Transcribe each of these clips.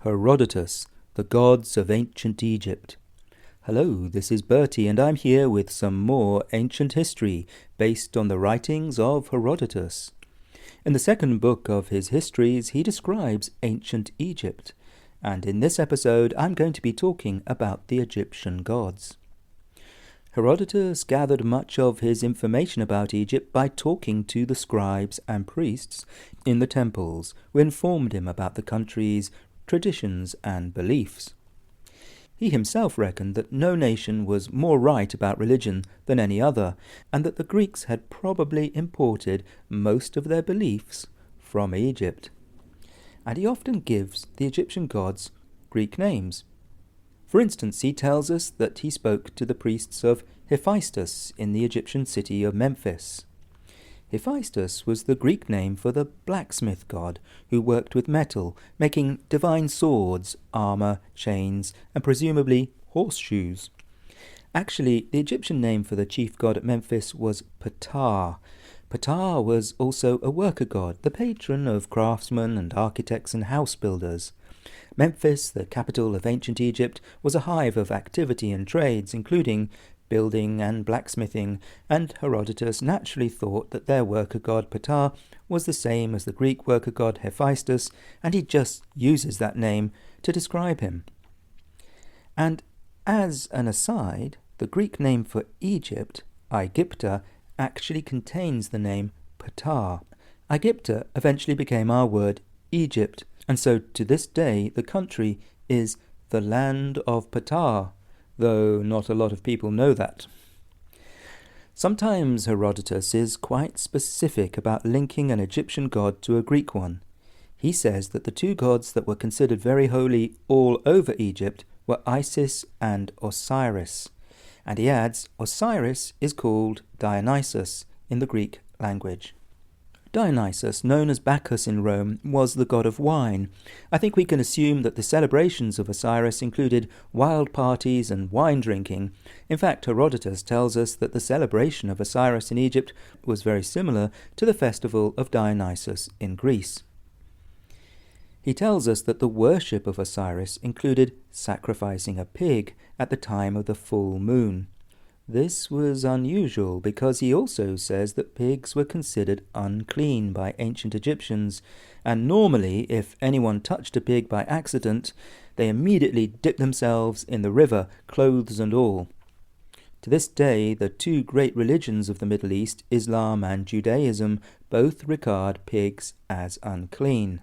Herodotus, the gods of ancient Egypt. Hello, this is Bertie, and I'm here with some more ancient history based on the writings of Herodotus. In the second book of his histories, he describes ancient Egypt, and in this episode I'm going to be talking about the Egyptian gods. Herodotus gathered much of his information about Egypt by talking to the scribes and priests in the temples, who informed him about the country's traditions and beliefs. He himself reckoned that no nation was more right about religion than any other, and that the Greeks had probably imported most of their beliefs from Egypt. And he often gives the Egyptian gods Greek names. For instance, he tells us that he spoke to the priests of Hephaestus in the Egyptian city of Memphis. Hephaestus was the Greek name for the blacksmith god who worked with metal, making divine swords, armor, chains, and presumably horseshoes. Actually, the Egyptian name for the chief god at Memphis was Ptah. Ptah was also a worker god, the patron of craftsmen and architects and house builders. Memphis, the capital of ancient Egypt, was a hive of activity and trades, including building and blacksmithing, and Herodotus naturally thought that their worker god Ptah was the same as the Greek worker god Hephaestus, and he just uses that name to describe him. And as an aside, the Greek name for Egypt, Aegypta, actually contains the name Ptah. Aegypta eventually became our word Egypt, and so to this day the country is the land of Ptah, though not a lot of people know that. Sometimes Herodotus is quite specific about linking an Egyptian god to a Greek one. He says that the two gods that were considered very holy all over Egypt were Isis and Osiris. And he adds, Osiris is called Dionysus in the Greek language. Dionysus, known as Bacchus in Rome, was the god of wine. I think we can assume that the celebrations of Osiris included wild parties and wine drinking. In fact, Herodotus tells us that the celebration of Osiris in Egypt was very similar to the festival of Dionysus in Greece. He tells us that the worship of Osiris included sacrificing a pig at the time of the full moon. This was unusual because he also says that pigs were considered unclean by ancient Egyptians, and normally if anyone touched a pig by accident, they immediately dipped themselves in the river, clothes and all. To this day, the two great religions of the Middle East, Islam and Judaism, both regard pigs as unclean.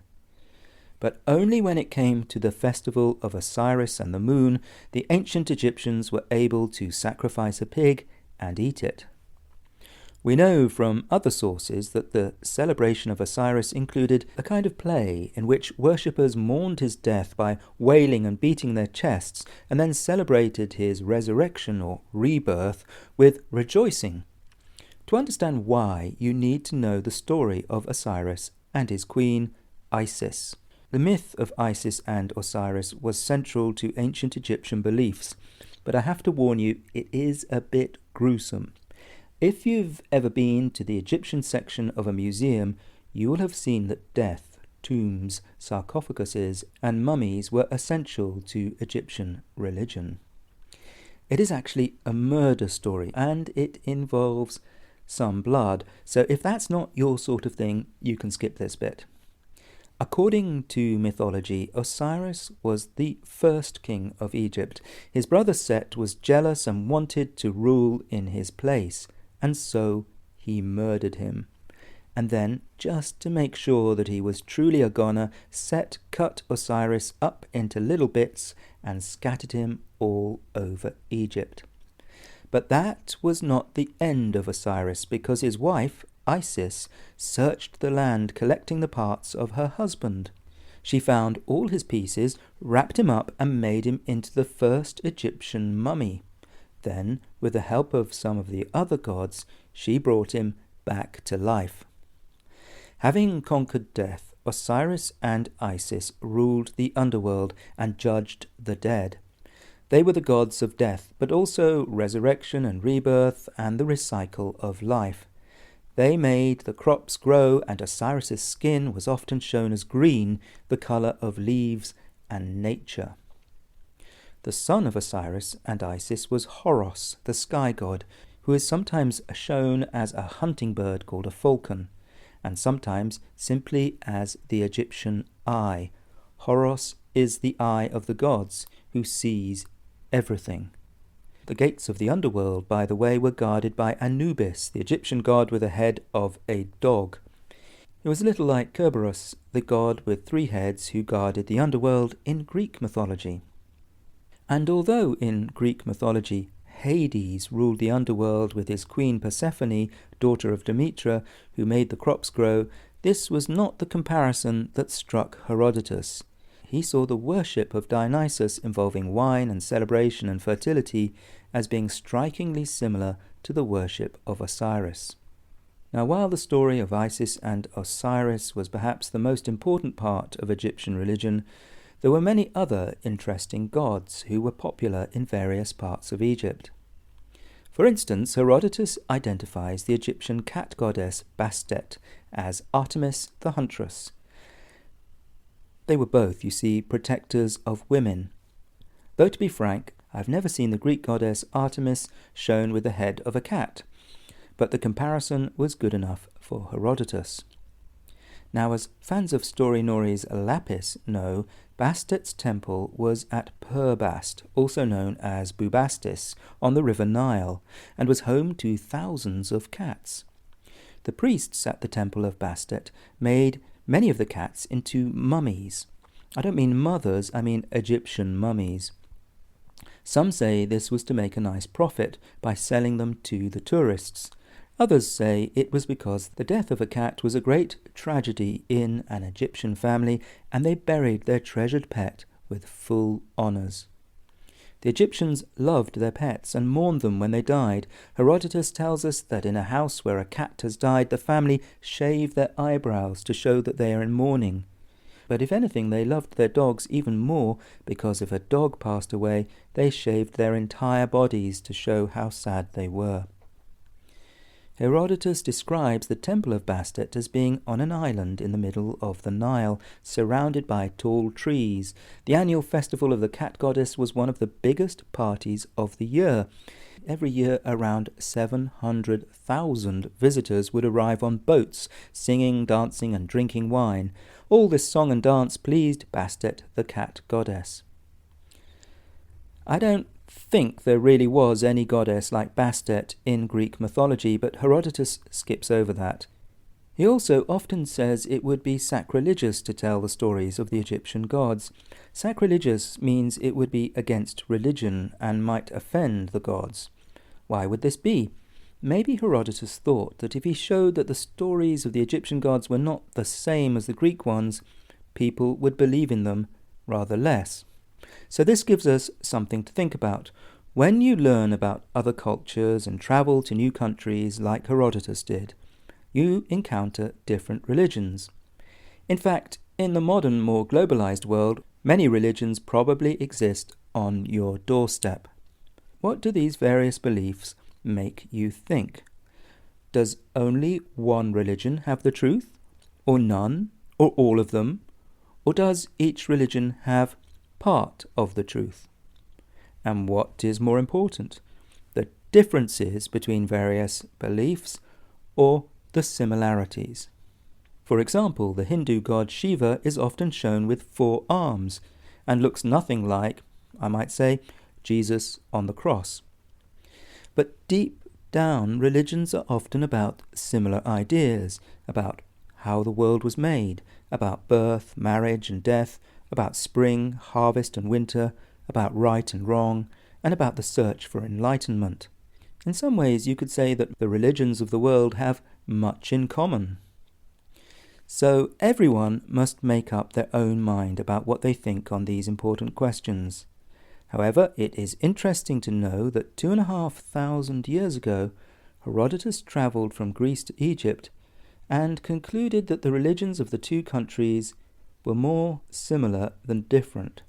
But only when it came to the festival of Osiris and the moon, the ancient Egyptians were able to sacrifice a pig and eat it. We know from other sources that the celebration of Osiris included a kind of play in which worshippers mourned his death by wailing and beating their chests, and then celebrated his resurrection or rebirth with rejoicing. To understand why, you need to know the story of Osiris and his queen, Isis. The myth of Isis and Osiris was central to ancient Egyptian beliefs, but I have to warn you, it is a bit gruesome. If you've ever been to the Egyptian section of a museum, you will have seen that death, tombs, sarcophaguses, and mummies were essential to Egyptian religion. It is actually a murder story, and it involves some blood, so if that's not your sort of thing, you can skip this bit. According to mythology, Osiris was the first king of Egypt. His brother Set was jealous and wanted to rule in his place, and so he murdered him. And then, just to make sure that he was truly a goner, Set cut Osiris up into little bits and scattered him all over Egypt. But that was not the end of Osiris, because his wife, Isis, searched the land collecting the parts of her husband. She found all his pieces, wrapped him up, and made him into the first Egyptian mummy. Then, with the help of some of the other gods, she brought him back to life. Having conquered death, Osiris and Isis ruled the underworld and judged the dead. They were the gods of death, but also resurrection and rebirth and the recycle of life. They made the crops grow, and Osiris's skin was often shown as green, the colour of leaves and nature. The son of Osiris and Isis was Horus, the sky god, who is sometimes shown as a hunting bird called a falcon, and sometimes simply as the Egyptian eye. Horus is the eye of the gods, who sees everything. The gates of the underworld, by the way, were guarded by Anubis, the Egyptian god with a head of a dog. It was a little like Kerberos, the god with 3 heads who guarded the underworld in Greek mythology. And although in Greek mythology Hades ruled the underworld with his queen Persephone, daughter of Demeter, who made the crops grow, this was not the comparison that struck Herodotus. He saw the worship of Dionysus involving wine and celebration and fertility as being strikingly similar to the worship of Osiris. Now, while the story of Isis and Osiris was perhaps the most important part of Egyptian religion, there were many other interesting gods who were popular in various parts of Egypt. For instance, Herodotus identifies the Egyptian cat goddess Bastet as Artemis the huntress. They were both, you see, protectors of women. Though to be frank, I've never seen the Greek goddess Artemis shown with the head of a cat, but the comparison was good enough for Herodotus. Now, as fans of Story Nori's Lapis know, Bastet's temple was at Perbast, also known as Bubastis, on the river Nile, and was home to thousands of cats. The priests at the temple of Bastet made many of the cats into mummies. I don't mean mothers, I mean Egyptian mummies. Some say this was to make a nice profit by selling them to the tourists. Others say it was because the death of a cat was a great tragedy in an Egyptian family, and they buried their treasured pet with full honours. The Egyptians loved their pets and mourned them when they died. Herodotus tells us that in a house where a cat has died, the family shave their eyebrows to show that they are in mourning. But if anything, they loved their dogs even more, because if a dog passed away, they shaved their entire bodies to show how sad they were. Herodotus describes the temple of Bastet as being on an island in the middle of the Nile, surrounded by tall trees. The annual festival of the cat goddess was one of the biggest parties of the year. Every year, around 700,000 visitors would arrive on boats, singing, dancing, and drinking wine. All this song and dance pleased Bastet, the cat goddess. I don't think there really was any goddess like Bastet in Greek mythology, but Herodotus skips over that. He also often says it would be sacrilegious to tell the stories of the Egyptian gods. Sacrilegious means it would be against religion and might offend the gods. Why would this be? Maybe Herodotus thought that if he showed that the stories of the Egyptian gods were not the same as the Greek ones, people would believe in them rather less. So this gives us something to think about. When you learn about other cultures and travel to new countries like Herodotus did, you encounter different religions. In fact, in the modern, more globalized world, many religions probably exist on your doorstep. What do these various beliefs make you think? Does only one religion have the truth? Or none? Or all of them? Or does each religion have part of the truth? And what is more important, the differences between various beliefs or the similarities? For example, the Hindu god Shiva is often shown with 4 arms and looks nothing like, I might say, Jesus on the cross. But deep down, religions are often about similar ideas, about how the world was made, about birth, marriage and death, about spring, harvest and winter, about right and wrong, and about the search for enlightenment. In some ways, you could say that the religions of the world have much in common. So everyone must make up their own mind about what they think on these important questions. However, it is interesting to know that 2,500 years ago, Herodotus travelled from Greece to Egypt and concluded that the religions of the two countries were more similar than different,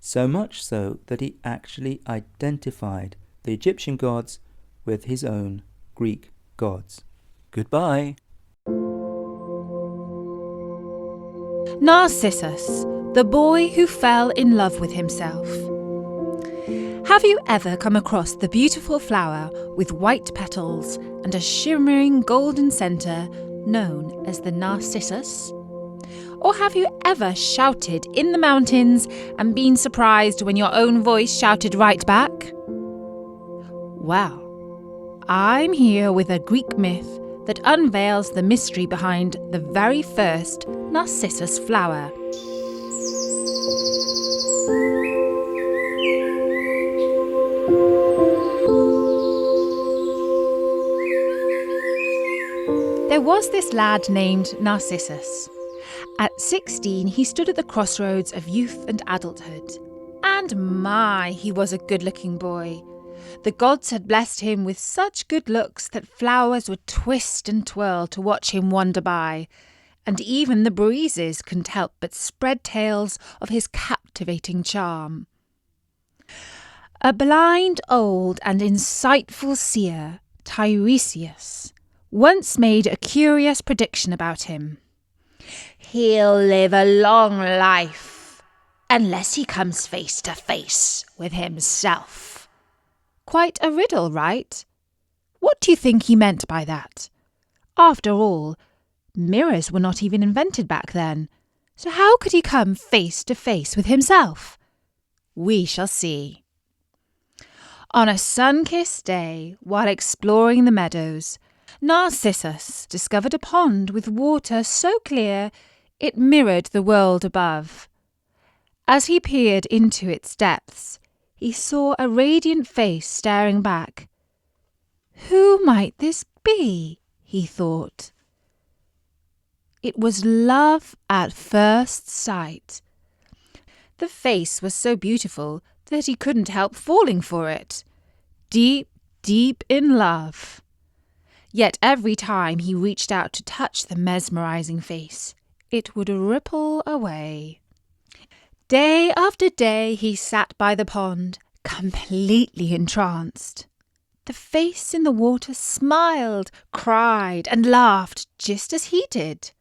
so much so that he actually identified the Egyptian gods with his own Greek gods. Goodbye. Narcissus, The boy who fell in love with himself. Have you ever come across the beautiful flower with white petals and a shimmering golden centre known as the narcissus? Or have you ever shouted in the mountains and been surprised when your own voice shouted right back? Well, I'm here with a Greek myth that unveils the mystery behind the very first narcissus flower. There was this lad named Narcissus. At 16, he stood at the crossroads of youth and adulthood. And my, he was a good-looking boy. The gods had blessed him with such good looks that flowers would twist and twirl to watch him wander by, and even the breezes couldn't help but spread tales of his captivating charm. A blind, old and insightful seer, Tiresias, once made a curious prediction about him. He'll live a long life, unless he comes face to face with himself. Quite a riddle, right? What do you think he meant by that? After all, mirrors were not even invented back then, so how could he come face to face with himself? We shall see. On a sun-kissed day, while exploring the meadows, Narcissus discovered a pond with water so clear it mirrored the world above. As he peered into its depths, he saw a radiant face staring back. Who might this be? He thought. It was love at first sight. The face was so beautiful that he couldn't help falling for it. Deep, deep in love. Yet every time he reached out to touch the mesmerizing face, it would ripple away. Day after day he sat by the pond, completely entranced. The face in the water smiled, cried, and laughed just as he did.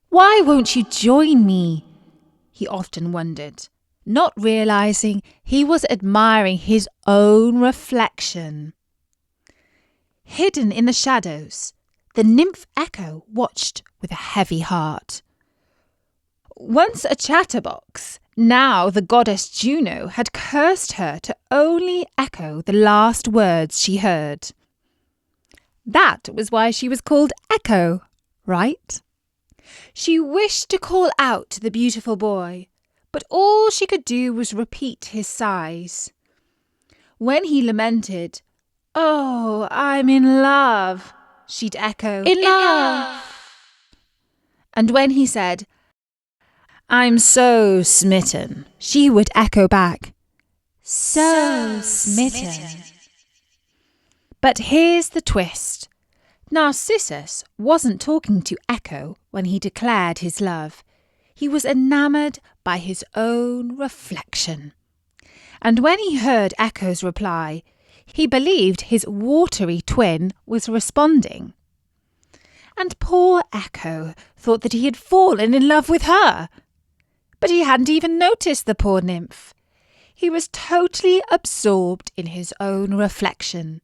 Why won't you join me? He often wondered, not realizing he was admiring his own reflection. Hidden in the shadows, the nymph Echo watched with a heavy heart. Once a chatterbox, now the goddess Juno had cursed her to only echo the last words she heard. That was why she was called Echo, right? She wished to call out to the beautiful boy, but all she could do was repeat his sighs. When he lamented, "Oh, I'm in love," she'd echo, "In love." And when he said, "I'm so smitten," she would echo back, "So smitten." But here's the twist. Narcissus wasn't talking to Echo when he declared his love. He was enamoured by his own reflection. And when he heard Echo's reply, he believed his watery twin was responding. And poor Echo thought that he had fallen in love with her. But he hadn't even noticed the poor nymph. He was totally absorbed in his own reflection.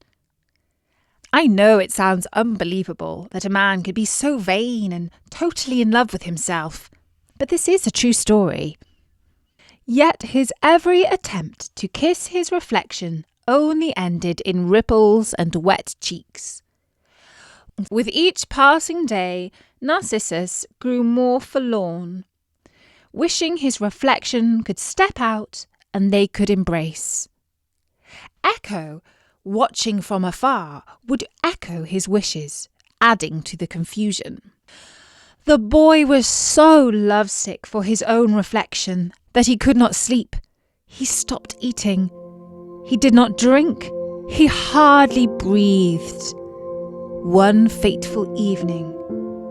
I know it sounds unbelievable that a man could be so vain and totally in love with himself, but this is a true story. Yet his every attempt to kiss his reflection only ended in ripples and wet cheeks. With each passing day, Narcissus grew more forlorn, wishing his reflection could step out and they could embrace. Echo, watching from afar, would echo his wishes, adding to the confusion. The boy was so lovesick for his own reflection that he could not sleep. He stopped eating. He did not drink. He hardly breathed. One fateful evening,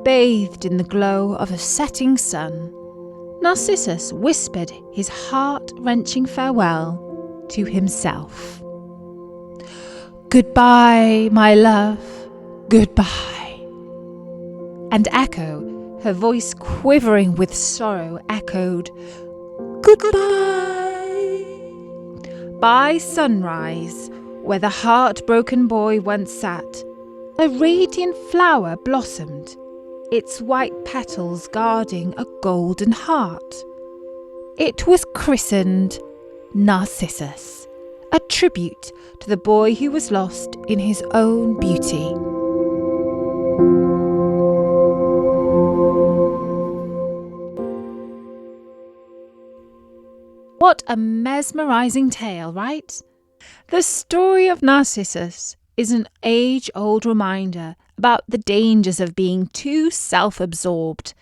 bathed in the glow of a setting sun, Narcissus whispered his heart-wrenching farewell to himself. "Goodbye, my love, goodbye." And Echo Her voice, quivering with sorrow, echoed, "Goodbye." By sunrise, where the heartbroken boy once sat, a radiant flower blossomed, its white petals guarding a golden heart. It was christened Narcissus, a tribute to the boy who was lost in his own beauty. What a mesmerising tale, right? The story of Narcissus is an age-old reminder about the dangers of being too self-absorbed,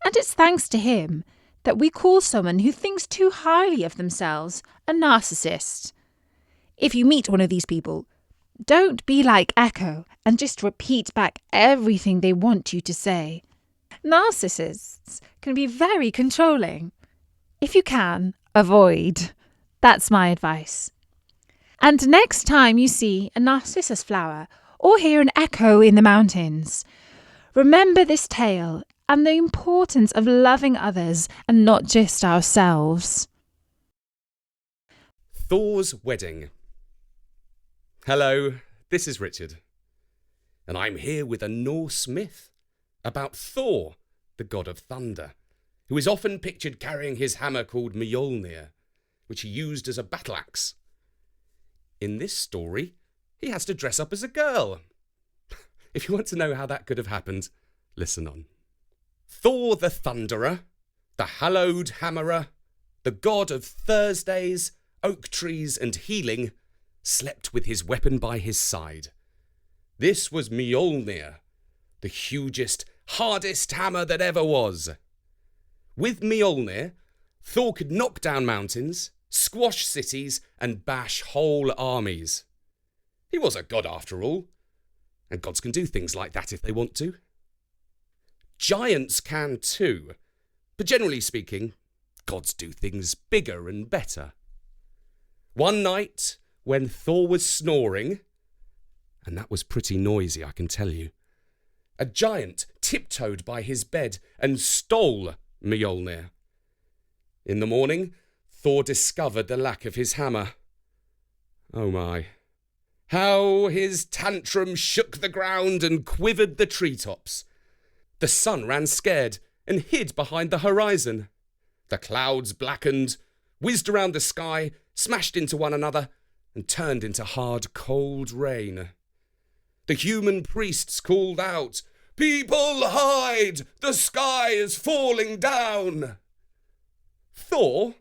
and it's thanks to him that we call someone who thinks too highly of themselves a narcissist. If you meet one of these people, don't be like Echo and just repeat back everything they want you to say. Narcissists can be very controlling. If you can, avoid. That's my advice. And next time you see a narcissus flower or hear an echo in the mountains, remember this tale and the importance of loving others and not just ourselves. Thor's wedding. Hello, this is Richard, and I'm here with a Norse myth about Thor, the god of thunder, who is often pictured carrying his hammer called Mjolnir, which he used as a battle axe. In this story, he has to dress up as a girl. If you want to know how that could have happened, listen on. Thor the Thunderer, the hallowed hammerer, the god of Thursdays, oak trees and healing, slept with his weapon by his side. This was Mjolnir, the hugest, hardest hammer that ever was. With Mjolnir, Thor could knock down mountains, squash cities, and bash whole armies. He was a god after all, and gods can do things like that if they want to. Giants can too, but generally speaking, gods do things bigger and better. One night, when Thor was snoring, and that was pretty noisy, I can tell you, a giant tiptoed by his bed and stole Mjolnir. In the morning, Thor discovered the lack of his hammer. Oh my. How his tantrum shook the ground and quivered the treetops. The sun ran scared and hid behind the horizon. The clouds blackened, whizzed around the sky, smashed into one another, and turned into hard, cold rain. The human priests called out, "People hide! The sky is falling down!" Thor,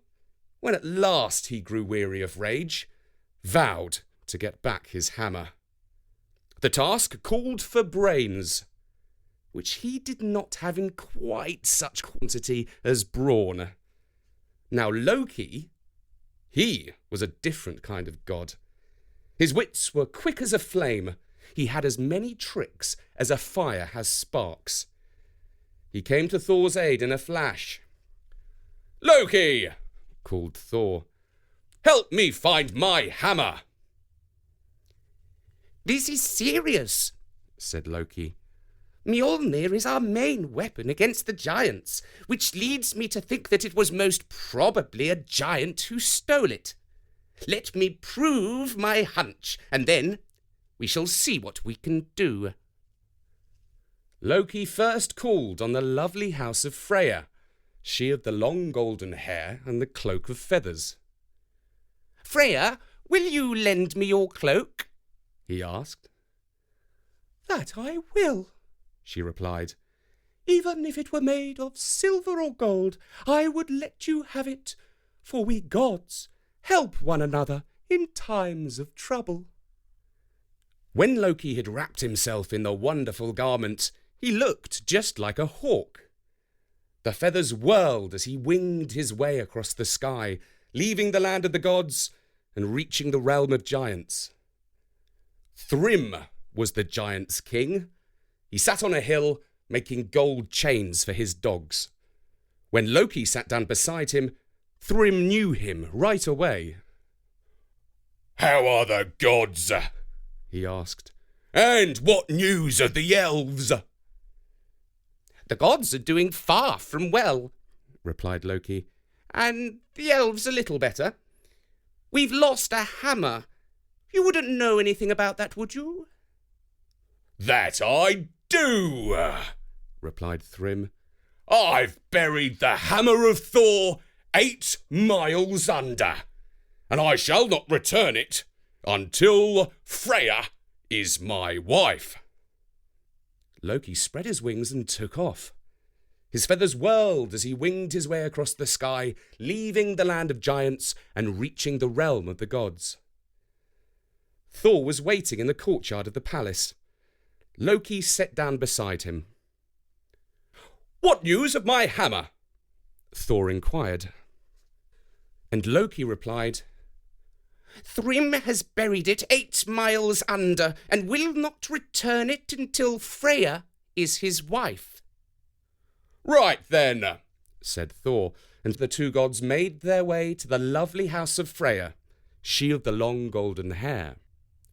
when at last he grew weary of rage, vowed to get back his hammer. The task called for brains, which he did not have in quite such quantity as brawn. Now Loki, he was a different kind of god. His wits were quick as a flame. He had as many tricks as a fire has sparks. He came to Thor's aid in a flash. "Loki!" called Thor. "Help me find my hammer!" "This is serious," said Loki. "Mjolnir is our main weapon against the giants, which leads me to think that it was most probably a giant who stole it. Let me prove my hunch, and then we shall see what we can do." Loki first called on the lovely house of Freya, she of the long golden hair and the cloak of feathers. "Freya, will you lend me your cloak?" he asked. "That I will," she replied. "Even if it were made of silver or gold, I would let you have it, for we gods help one another in times of trouble." When Loki had wrapped himself in the wonderful garment, he looked just like a hawk. The feathers whirled as he winged his way across the sky, leaving the land of the gods and reaching the realm of giants. Thrym was the giants' king. He sat on a hill, making gold chains for his dogs. When Loki sat down beside him, Thrym knew him right away. "How are the gods?" he asked. "And what news of the elves?" The gods are doing far from well, replied Loki, and the elves a little better. We've lost a hammer. You wouldn't know anything about that, would you? That I do, replied Thrym. I've buried the hammer of Thor 8 miles under, and I shall not return it until Freya is my wife. Loki spread his wings and took off. His feathers whirled as he winged his way across the sky, leaving the land of giants and reaching the realm of the gods. Thor was waiting in the courtyard of the palace. Loki sat down beside him. "What news of my hammer?" Thor inquired. And Loki replied, Thrym has buried it 8 miles under, and will not return it until Freya is his wife. "Right then," said Thor, and the two gods made their way to the lovely house of Freya, she of the long golden hair.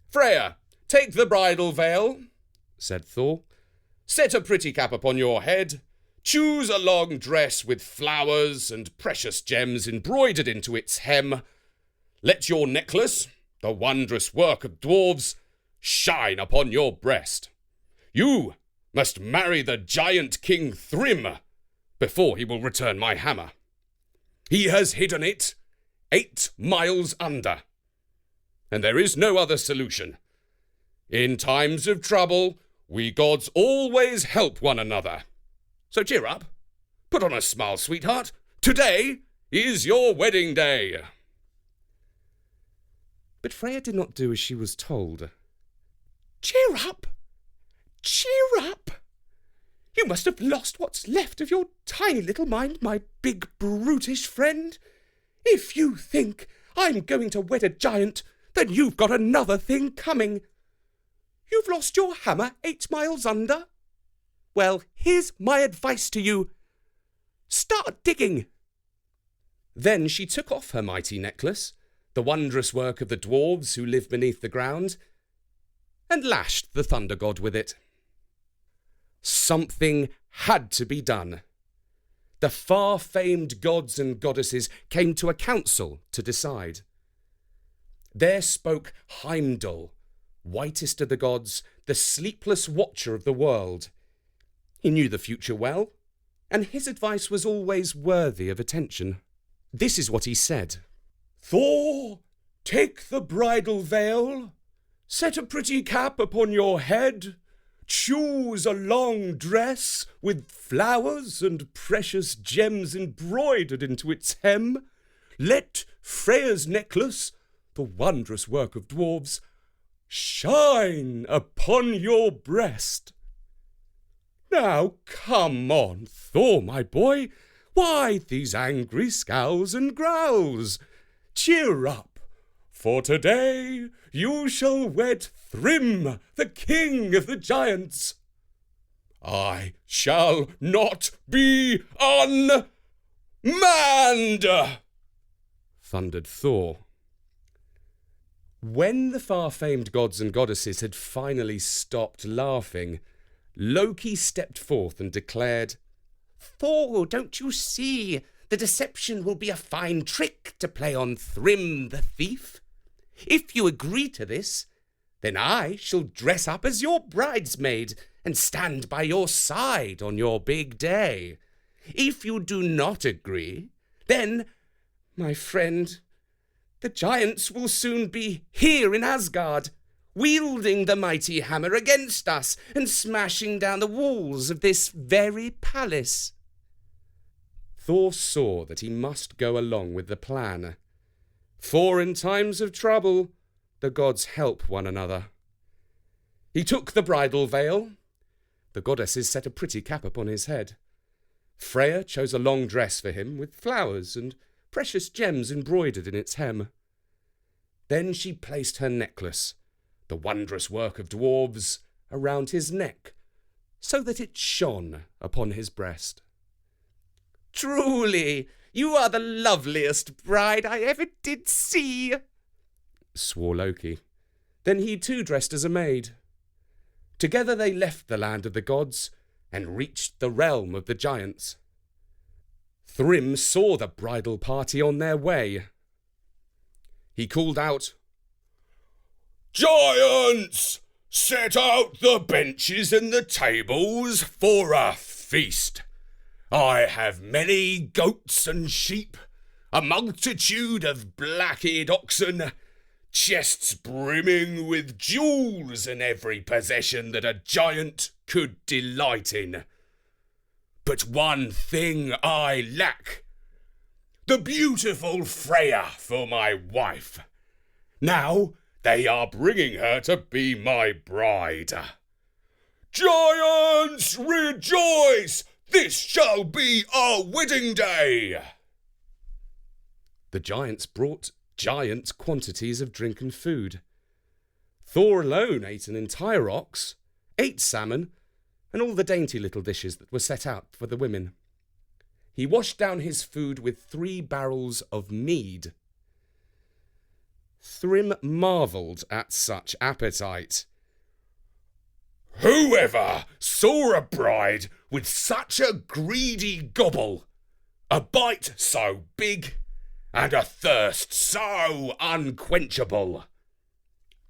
"Freya, take the bridal veil," said Thor. "Set a pretty cap upon your head. Choose a long dress with flowers and precious gems embroidered into its hem. Let your necklace, the wondrous work of dwarves, shine upon your breast. You must marry the giant King Thrym before he will return my hammer. He has hidden it 8 miles under, and there is no other solution. In times of trouble, we gods always help one another. So cheer up. Put on a smile, sweetheart. Today is your wedding day." But Freya did not do as she was told. Cheer up! Cheer up! You must have lost what's left of your tiny little mind, my big brutish friend. If you think I'm going to wed a giant, then you've got another thing coming. You've lost your hammer 8 miles under? Well, here's my advice to you. Start digging. Then she took off her mighty necklace, the wondrous work of the dwarves who live beneath the ground, and lashed the thunder god with it. Something had to be done. The far-famed gods and goddesses came to a council to decide. There spoke Heimdall, whitest of the gods, the sleepless watcher of the world. He knew the future well, and his advice was always worthy of attention. This is what he said. "Thor, take the bridal veil, set a pretty cap upon your head, choose a long dress with flowers and precious gems embroidered into its hem, let Freya's necklace, the wondrous work of dwarves, shine upon your breast." Now come on, Thor, my boy. Why these angry scowls and growls? Cheer up, for today you shall wed Thrym, the king of the giants. I shall not be unmanned, thundered Thor. When the far-famed gods and goddesses had finally stopped laughing, Loki stepped forth and declared, Thor, don't you see? The deception will be a fine trick to play on Thrym the thief. If you agree to this, then I shall dress up as your bridesmaid and stand by your side on your big day. If you do not agree, then, my friend, the giants will soon be here in Asgard, wielding the mighty hammer against us and smashing down the walls of this very palace. Thor saw that he must go along with the plan, for in times of trouble the gods help one another. He took the bridal veil. The goddesses set a pretty cap upon his head. Freya chose a long dress for him with flowers and precious gems embroidered in its hem. Then she placed her necklace, the wondrous work of dwarves, around his neck, so that it shone upon his breast. Truly, you are the loveliest bride I ever did see, swore Loki. Then he too dressed as a maid. Together they left the land of the gods and reached the realm of the giants. Thrym saw the bridal party on their way. He called out, "Giants, set out the benches and the tables for a feast. I have many goats and sheep, a multitude of black-eared oxen, chests brimming with jewels and every possession that a giant could delight in. But one thing I lack, the beautiful Freya for my wife. Now they are bringing her to be my bride. Giants, rejoice! This shall be our wedding day!" The giants brought giant quantities of drink and food. Thor alone ate an entire ox, 8 salmon, and all the dainty little dishes that were set out for the women. He washed down his food with 3 barrels of mead. Thrym marvelled at such appetite. "Whoever saw a bride with such a greedy gobble, a bite so big, and a thirst so unquenchable?"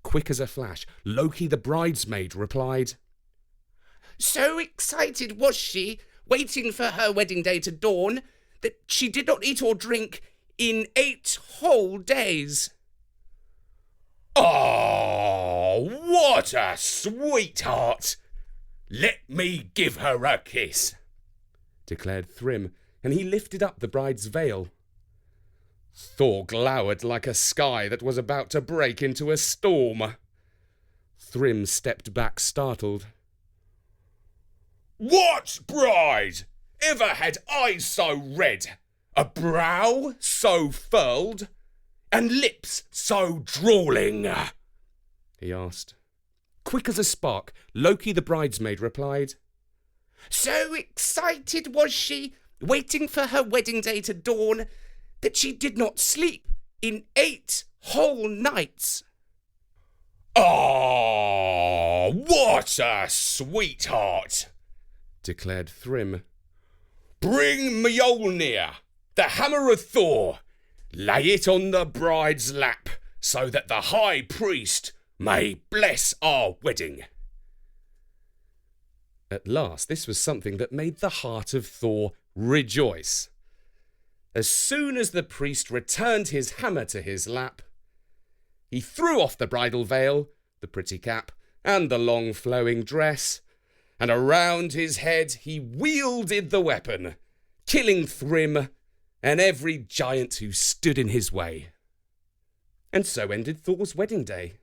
Quick as a flash, Loki the bridesmaid replied, So excited was she, waiting for her wedding day to dawn, that she did not eat or drink in 8 whole days. "Oh, what a sweetheart! Let me give her a kiss," declared Thrym, and he lifted up the bride's veil. Thor glowered like a sky that was about to break into a storm. Thrym stepped back startled. "What bride ever had eyes so red, a brow so furled, and lips so drawling?" he asked. Quick as a spark, Loki the bridesmaid replied, So excited was she, waiting for her wedding day to dawn, that she did not sleep in 8 whole nights. "Oh, what a sweetheart!" declared Thrym. "Bring Mjolnir, the hammer of Thor. Lay it on the bride's lap, so that the high priest may bless our wedding." At last, this was something that made the heart of Thor rejoice. As soon as the priest returned his hammer to his lap, he threw off the bridal veil, the pretty cap, and the long flowing dress, and around his head he wielded the weapon, killing Thrym and every giant who stood in his way. And so ended Thor's wedding day.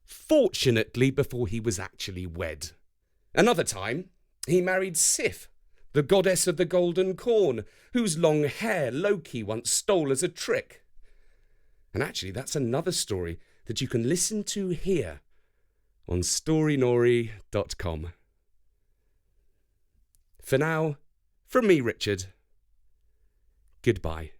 Fortunately, before he was actually wed. Another time, he married Sif, the goddess of the golden corn, whose long hair Loki once stole as a trick. And actually, that's another story that you can listen to here on storynori.com. For now, from me, Richard, goodbye.